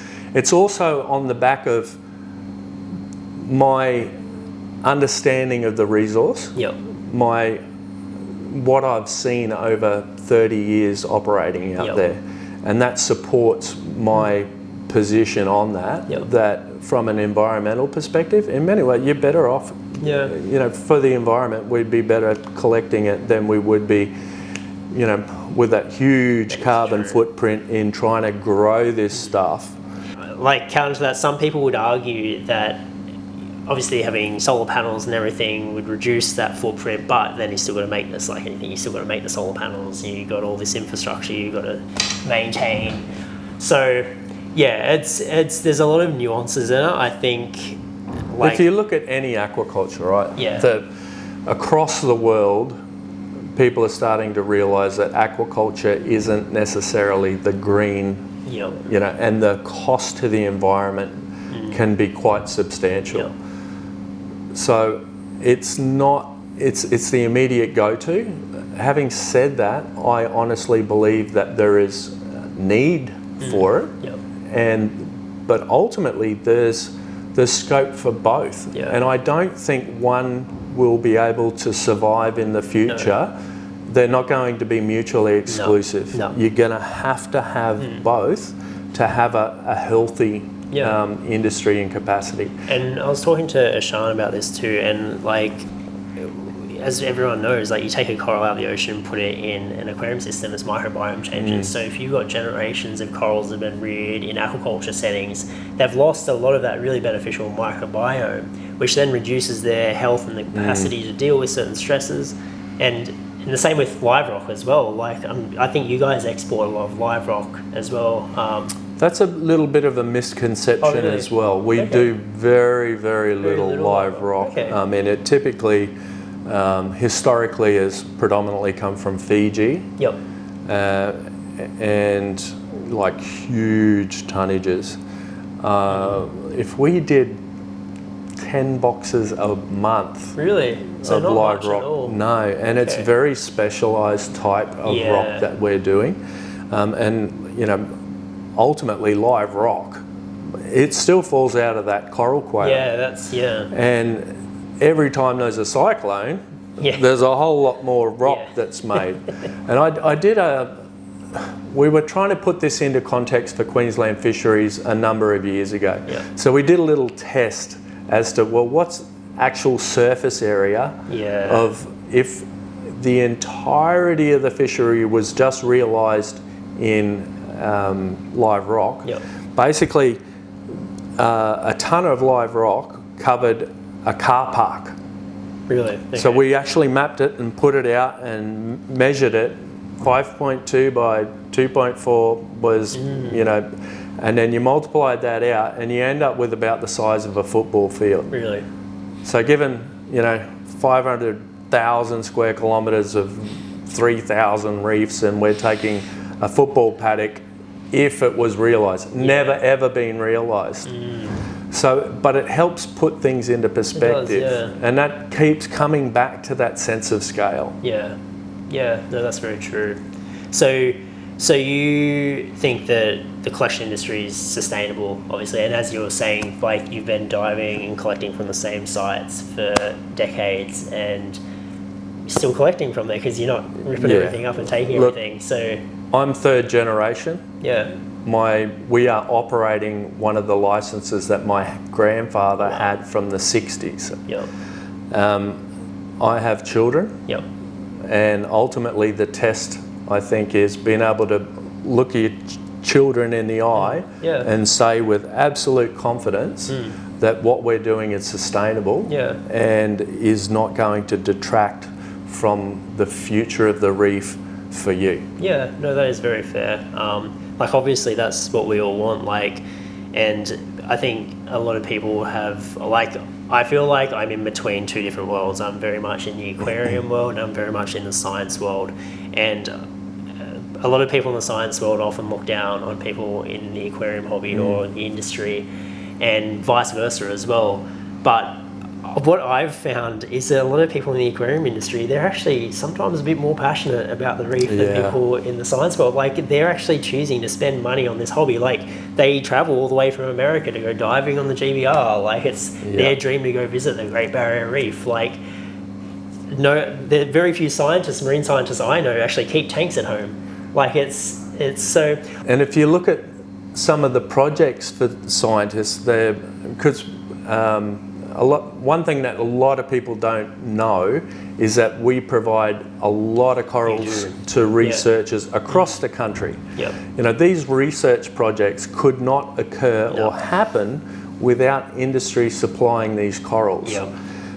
also on the back of my understanding of the resource. What I've seen over 30 years operating out there, and that supports my position on that. That from an environmental perspective, in many ways, you're better off. You know, for the environment, we'd be better collecting it than we would be, you know, with that huge carbon footprint in trying to grow this stuff. Like counter to that, some people would argue that obviously having solar panels and everything would reduce that footprint, but then you still got to make this, like anything, you still got to make the solar panels, you got all this infrastructure you got to maintain. So there's a lot of nuances in it, I think. Like, if you look at any aquaculture, right, across the world, people are starting to realise that aquaculture isn't necessarily the green, you know, and the cost to the environment can be quite substantial. So it's not it's the immediate go-to. Having said that, I honestly believe that there is need for it, but ultimately there's scope for both, and I don't think one will be able to survive in the future. No. They're not going to be mutually exclusive. No. You're going to have both to have a healthy industry and capacity. And I was talking to Ashan about this too, and like, as everyone knows, like you take a coral out of the ocean, put it in an aquarium system, its microbiome changes. So if you've got generations of corals that have been reared in aquaculture settings, they've lost a lot of that really beneficial microbiome, which then reduces their health and the capacity to deal with certain stresses. And the same with live rock as well. Like I think you guys export a lot of live rock as well. That's a little bit of a misconception as well. We do very, very little live rock. Okay. I mean, it typically, historically, has predominantly come from Fiji. Yep. And like huge tonnages. If we did 10 boxes a month So of live rock, no, and it's very specialised type of rock that we're doing, and you know, ultimately live rock, it still falls out of that coral quail. And every time there's a cyclone, there's a whole lot more rock that's made. And we were trying to put this into context for Queensland fisheries a number of years ago. So we did a little test as to, well, what's actual surface area of if the entirety of the fishery was just realised in live rock. Basically, a tonne of live rock covered a car park. Really? Okay. So we actually mapped it and put it out and measured it. 5.2 by 2.4 was, you know, and then you multiplied that out and you end up with about the size of a football field. Really? So given, you know, 500,000 square kilometres of 3,000 reefs, and we're taking a football paddock, if it was realised, never ever been realised. So, but it helps put things into perspective, and that keeps coming back to that sense of scale. No, that's very true. So you think that the collection industry is sustainable, obviously, and as you were saying, like you've been diving and collecting from the same sites for decades, and you're still collecting from there because you're not ripping everything up and taking everything. So I'm third generation. We are operating one of the licenses that my grandfather had from the 60s. I have children. And ultimately the test, I think, is being able to look your children in the eye and say with absolute confidence that what we're doing is sustainable and is not going to detract from the future of the reef for you. No, that is very fair. Like obviously that's what we all want, like, and I think a lot of people have, like, I feel like I'm in between two different worlds. I'm very much in the aquarium world and I'm very much in the science world, and a lot of people in the science world often look down on people in the aquarium hobby or the industry, and vice versa as well. But what I've found is that a lot of people in the aquarium industry, they're actually sometimes a bit more passionate about the reef than people in the science world. Like they're actually choosing to spend money on this hobby. Like they travel all the way from America to go diving on the GBR. Like it's their dream to go visit the Great Barrier Reef. Like no, there are very few scientists, marine scientists I know, actually keep tanks at home. Like it's so. And if you look at some of the projects for scientists, they're because. One thing that a lot of people don't know is that we provide a lot of corals to researchers across the country. You know, these research projects could not occur or happen without industry supplying these corals.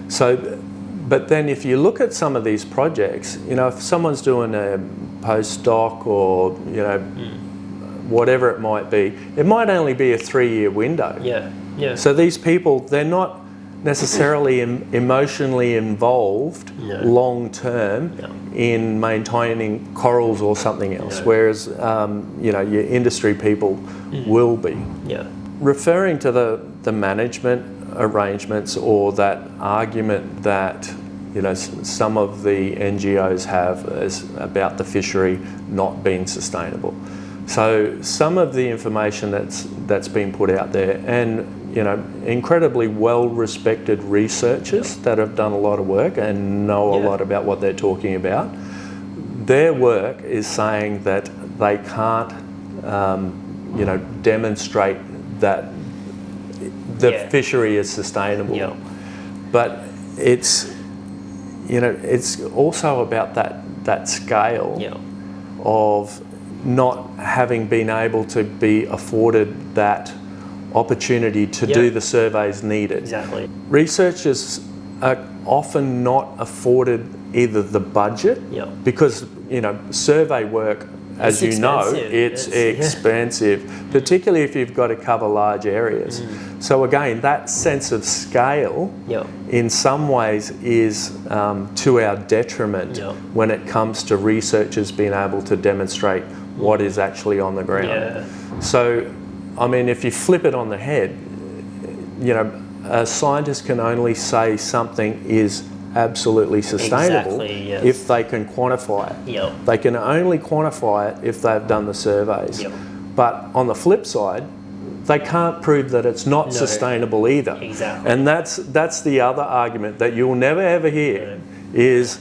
So, but then if you look at some of these projects, you know, if someone's doing a postdoc or, you know, whatever it might be, it might only be a 3-year window. So these people, they're not necessarily emotionally involved long term in maintaining corals or something else, whereas you know, your industry people will be. Referring to the management arrangements or that argument that, some of the NGOs have is about the fishery not being sustainable. So some of the information that's been put out there, and incredibly well-respected researchers that have done a lot of work and know a lot about what they're talking about, their work is saying that they can't, demonstrate that the fishery is sustainable. But it's also about that scale of not having been able to be afforded that opportunity to do the surveys needed. Exactly. Researchers are often not afforded either the budget, because survey work, as it's expensive, particularly if you've got to cover large areas. So again, that sense of scale in some ways is to our detriment when it comes to researchers being able to demonstrate what is actually on the ground. So, I mean, if you flip it on the head, a scientist can only say something is absolutely sustainable if they can quantify it. They can only quantify it if they've done the surveys. But on the flip side, they can't prove that it's not sustainable either. And that's the other argument that you'll never ever hear is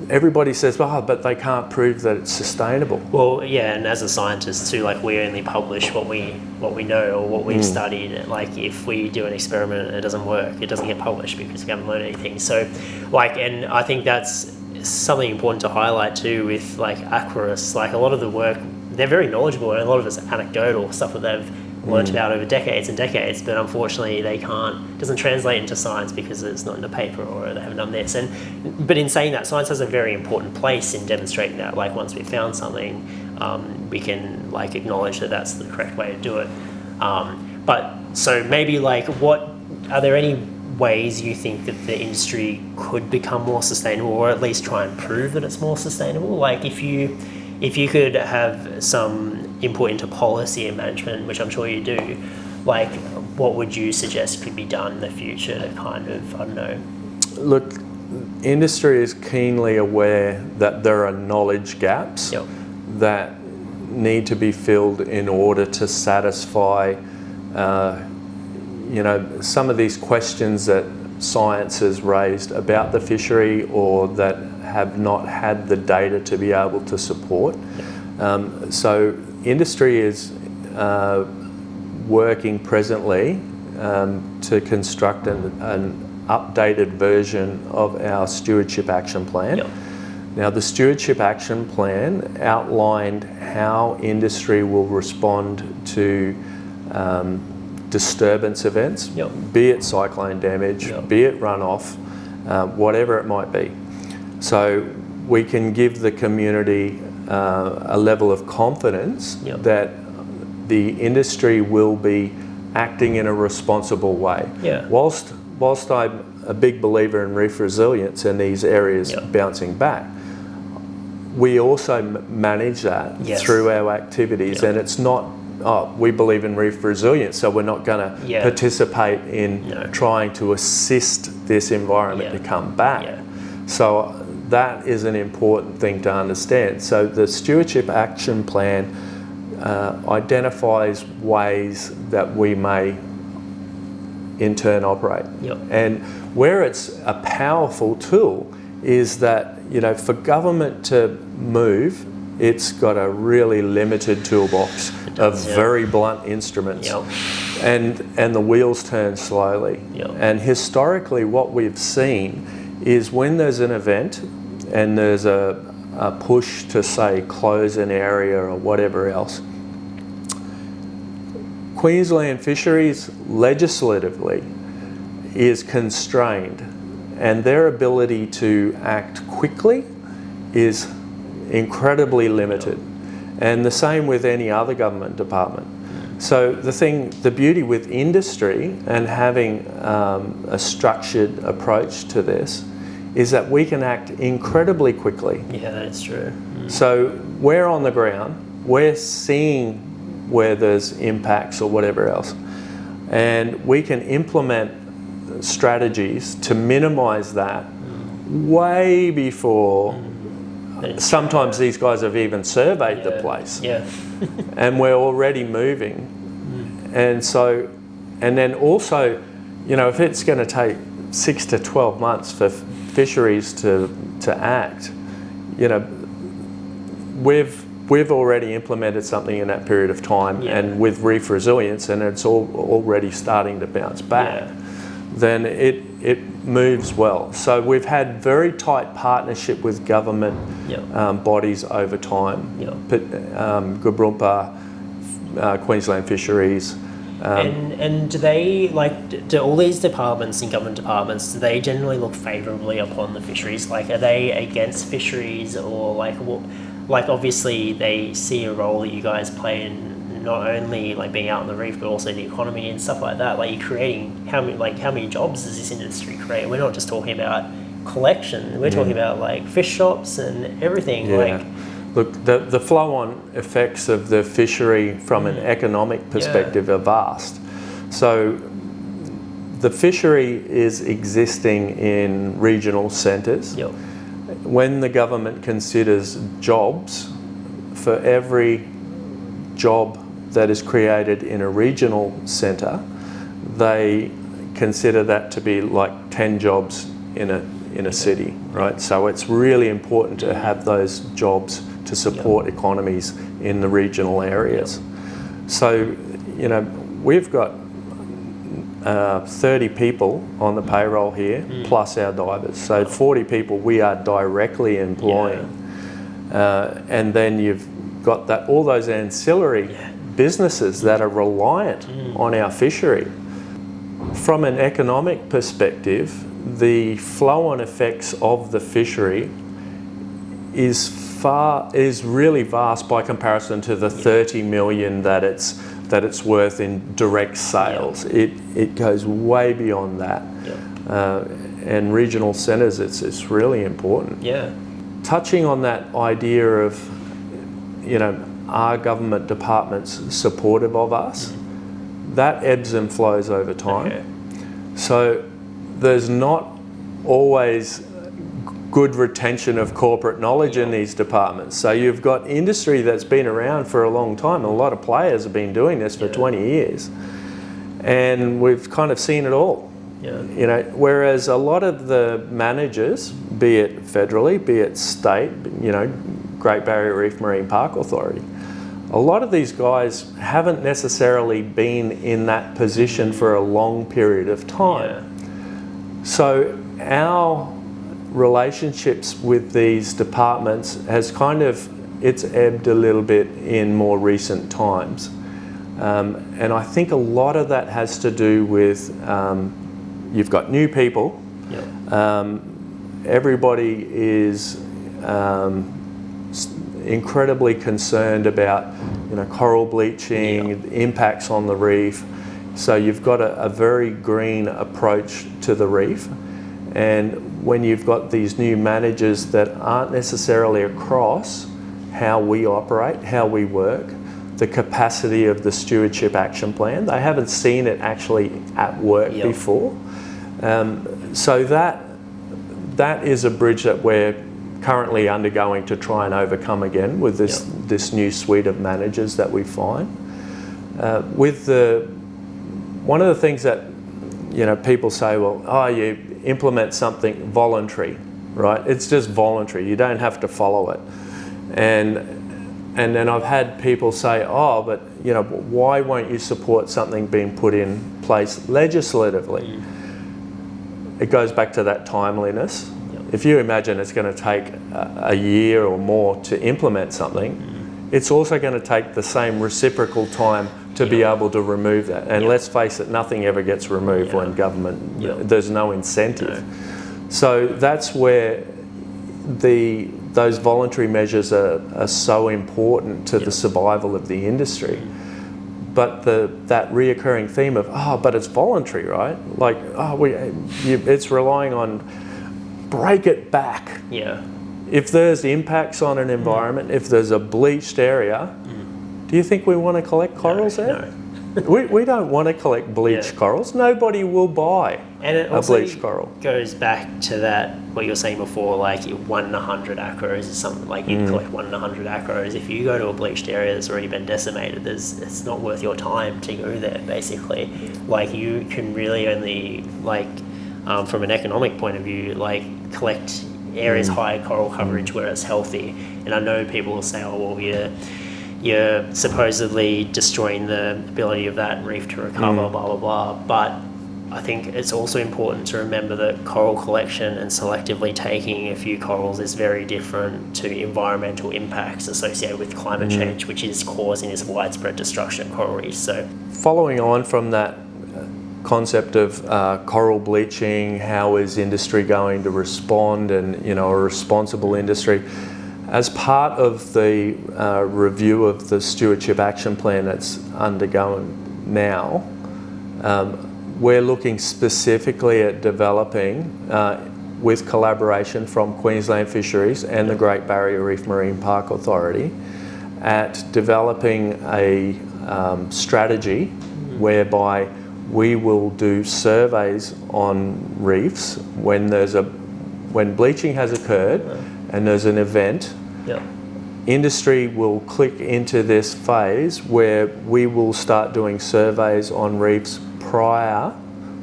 everybody says, but they can't prove that it's sustainable. Well, and as a scientist too, we only publish what we know or what we've studied. If we do an experiment and it doesn't work, it doesn't get published because we haven't learned anything. So, and I think that's something important to highlight too with Aquarists. A lot of the work, they're very knowledgeable, and a lot of it's anecdotal stuff that they've learned about over decades and decades, but unfortunately it doesn't translate into science because it's not in a paper or they haven't done this. But in saying that, science has a very important place in demonstrating that. Once we've found something, we can acknowledge that that's the correct way to do it. But so maybe are there any ways you think that the industry could become more sustainable, or at least try and prove that it's more sustainable? If you could have some input into policy and management, which I'm sure you do, what would you suggest could be done in the future to kind of, I don't know? Look, industry is keenly aware that there are knowledge gaps that need to be filled in order to satisfy, some of these questions that science has raised about the fishery or that have not had the data to be able to support. So industry is working presently to construct an updated version of our Stewardship Action Plan. Now, the Stewardship Action Plan outlined how industry will respond to disturbance events, be it cyclone damage, be it runoff, whatever it might be. So we can give the community a level of confidence that the industry will be acting in a responsible way. Whilst I'm a big believer in reef resilience and these areas bouncing back, we also manage that through our activities, and it's not, we believe in reef resilience, so we're not going to participate in trying to assist this environment to come back. So that is an important thing to understand. So the Stewardship Action Plan identifies ways that we may in turn operate. And where it's a powerful tool is that, for government to move, it's got a really limited toolbox of very blunt instruments. And the wheels turn slowly. And historically what we've seen is when there's an event and there's a push to, say, close an area or whatever else, Queensland Fisheries legislatively is constrained, and their ability to act quickly is incredibly limited. And the same with any other government department. So the beauty with industry and having a structured approach to this is that we can act incredibly quickly. Yeah, that's true. So we're on the ground, we're seeing where there's impacts or whatever else, and we can implement strategies to minimise that way before sometimes these guys have even surveyed the place. Yeah. And we're already moving. And so, and then also, you know, if it's going to take 6 to 12 months for fisheries to act, you know, we've already implemented something in that period of time, and with reef resilience, and it's already starting to bounce back, then it moves well. So we've had very tight partnership with government bodies over time. Gurumpa, Queensland Fisheries. And do they, like, do all these departments and government departments, do they generally look favourably upon the fisheries? Like, are they against fisheries, or like what? Like, obviously they see a role that you guys play in not only like being out on the reef, but also the economy and stuff like that. Like, you're creating how many jobs does this industry create? We're not just talking about collection. We're talking about like fish shops and everything. Like, look, the flow-on effects of the fishery from an economic perspective are vast. So the fishery is existing in regional centres. When the government considers jobs, for every job that is created in a regional centre, they consider that to be like 10 jobs in a city, right? So it's really important to have those jobs to support economies in the regional areas. So, you know, we've got 30 people on the payroll here, plus our divers. So 40 people we are directly employing. And then you've got all those ancillary businesses that are reliant on our fishery. From an economic perspective, the flow-on effects of the fishery is really vast by comparison to the 30 million that it's worth in direct sales. It goes way beyond that. And regional centres, it's really important. Touching on that idea of, you know, are government departments supportive of us? That ebbs and flows over time. So there's not always good retention of corporate knowledge in these departments. So you've got industry that's been around for a long time. A lot of players have been doing this for 20 years. And we've kind of seen it all. You know, whereas a lot of the managers, be it federally, be it state, you know, Great Barrier Reef Marine Park Authority, a lot of these guys haven't necessarily been in that position for a long period of time. So our relationships with these departments has it's ebbed a little bit in more recent times. And I think a lot of that has to do with, you've got new people, everybody is incredibly concerned about, you know, coral bleaching, impacts on the reef. So you've got a very green approach to the reef. And when you've got these new managers that aren't necessarily across how we operate, how we work, the capacity of the stewardship action plan, they haven't seen it actually at work before. So that is a bridge that we're currently undergoing to try and overcome again with this new suite of managers that we find. One of the things that, you know, people say, well, you implement something voluntary, right? It's just voluntary. You don't have to follow it. And then I've had people say, but, you know, why won't you support something being put in place legislatively? It goes back to that timeliness. If you imagine it's going to take a year or more to implement something, it's also going to take the same reciprocal time to be able to remove that. And let's face it, nothing ever gets removed when government, there's no incentive. So that's where those voluntary measures are so important to the survival of the industry. But that reoccurring theme of, but it's voluntary, right? Like, it's relying on, break it back. If there's impacts on an environment, if there's a bleached area, do you think we want to collect corals there? We don't want to collect bleached corals. Nobody will buy and it a bleached coral. Goes back to that, what you were saying before, like 1 in 100 acros is something, like you collect 1 in 100 acros. If you go to a bleached area that's already been decimated, it's not worth your time to go there, basically. Like, you can really only, like, from an economic point of view, like, collect areas high coral coverage where it's healthy. And I know people will say, oh, well, you're supposedly destroying the ability of that reef to recover, blah, blah, blah. But I think it's also important to remember that coral collection and selectively taking a few corals is very different to environmental impacts associated with climate change, which is causing this widespread destruction of coral reefs. So, following on from that concept of coral bleaching, how is industry going to respond, and a responsible industry, as part of the review of the Stewardship Action Plan that's undergoing now, we're looking specifically at developing, with collaboration from Queensland Fisheries and the Great Barrier Reef Marine Park Authority, at developing a strategy whereby we will do surveys on reefs when bleaching has occurred and there's an event. Industry will click into this phase where we will start doing surveys on reefs prior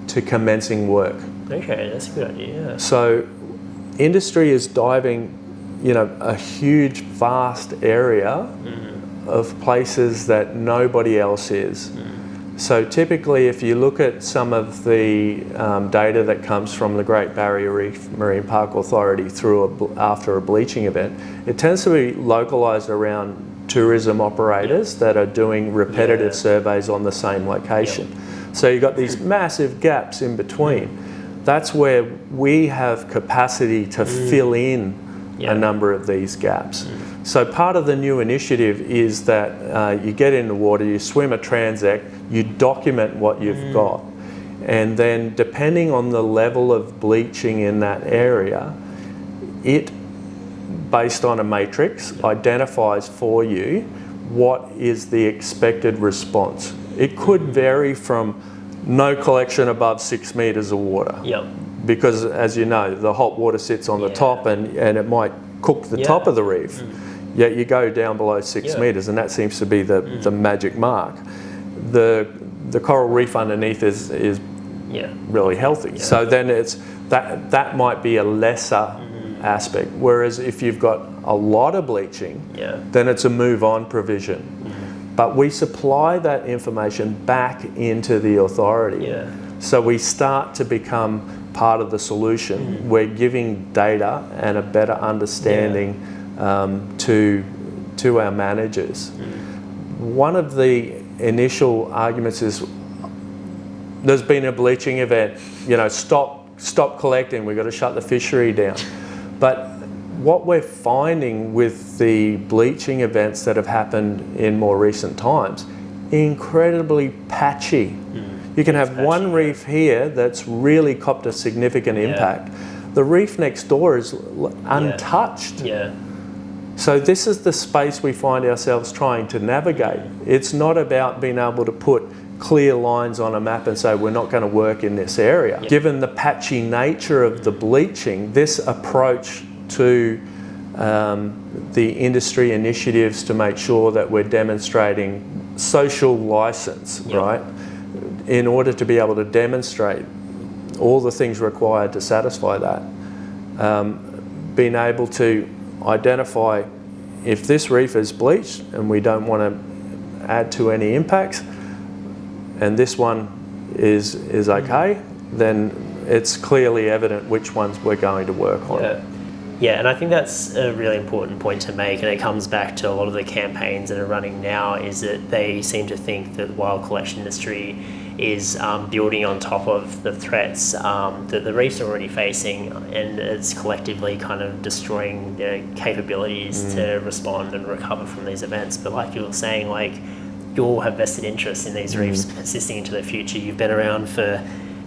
to commencing work. Okay, that's a good idea. So industry is diving, a huge, vast area of places that nobody else is. So typically, if you look at some of the data that comes from the Great Barrier Reef Marine Park Authority after a bleaching event, it tends to be localised around tourism operators that are doing repetitive surveys on the same location. So you've got these massive gaps in between. That's where we have capacity to fill in a number of these gaps. So part of the new initiative is that you get in the water, you swim a transect, you document what you've got, and then depending on the level of bleaching in that area, it, based on a matrix, identifies for you what is the expected response. It could vary from no collection above 6 metres of water. Because, as you know, the hot water sits on the top and it might cook the top of the reef. Yet you go down below 6 metres, and that seems to be the magic mark. The coral reef underneath is really healthy. So then it's that might be a lesser aspect. Whereas if you've got a lot of bleaching, then it's a move on provision. But we supply that information back into the authority. So we start to become part of the solution. We're giving data and a better understanding to our managers. One of the initial arguments is there's been a bleaching event, stop collecting, we've got to shut the fishery down. But what we're finding with the bleaching events that have happened in more recent times, incredibly patchy. You can have one reef here that's really copped a significant impact. The reef next door is untouched. So this is the space we find ourselves trying to navigate. It's not about being able to put clear lines on a map and say we're not going to work in this area. Given the patchy nature of the bleaching, this approach to the industry initiatives to make sure that we're demonstrating social license, right? In order to be able to demonstrate all the things required to satisfy that. Being able to identify if this reef is bleached and we don't want to add to any impacts, and this one is okay, then it's clearly evident which ones we're going to work on. Yeah, and I think that's a really important point to make, and it comes back to a lot of the campaigns that are running now, is that they seem to think that the wild collection industry is building on top of the threats that the reefs are already facing, and it's collectively kind of destroying their capabilities to respond and recover from these events. But like you were saying, like, you all have vested interest in these reefs persisting into the future. You've been around for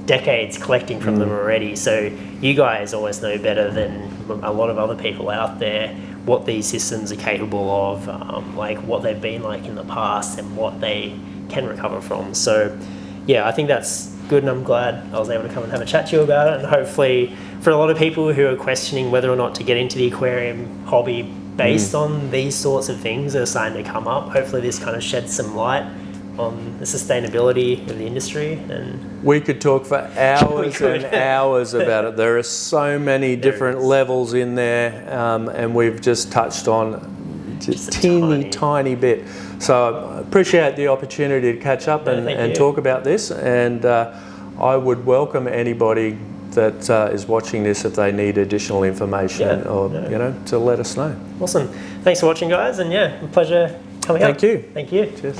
decades collecting from them already, so you guys always know better than a lot of other people out there what these systems are capable of, like what they've been like in the past and what they can recover from. So yeah, I think that's good, and I'm glad I was able to come and have a chat to you about it. And hopefully for a lot of people who are questioning whether or not to get into the aquarium hobby based on these sorts of things that are starting to come up, hopefully this kind of sheds some light on the sustainability of the industry. And we could talk for hours and hours about it. There are so many different levels in there, and we've just touched on just a tiny bit. So I appreciate the opportunity to catch up and talk about this, and I would welcome anybody that is watching this if they need additional information to let us know. Awesome. Thanks for watching, guys, and a pleasure coming up. Thank you. Thank you. Cheers.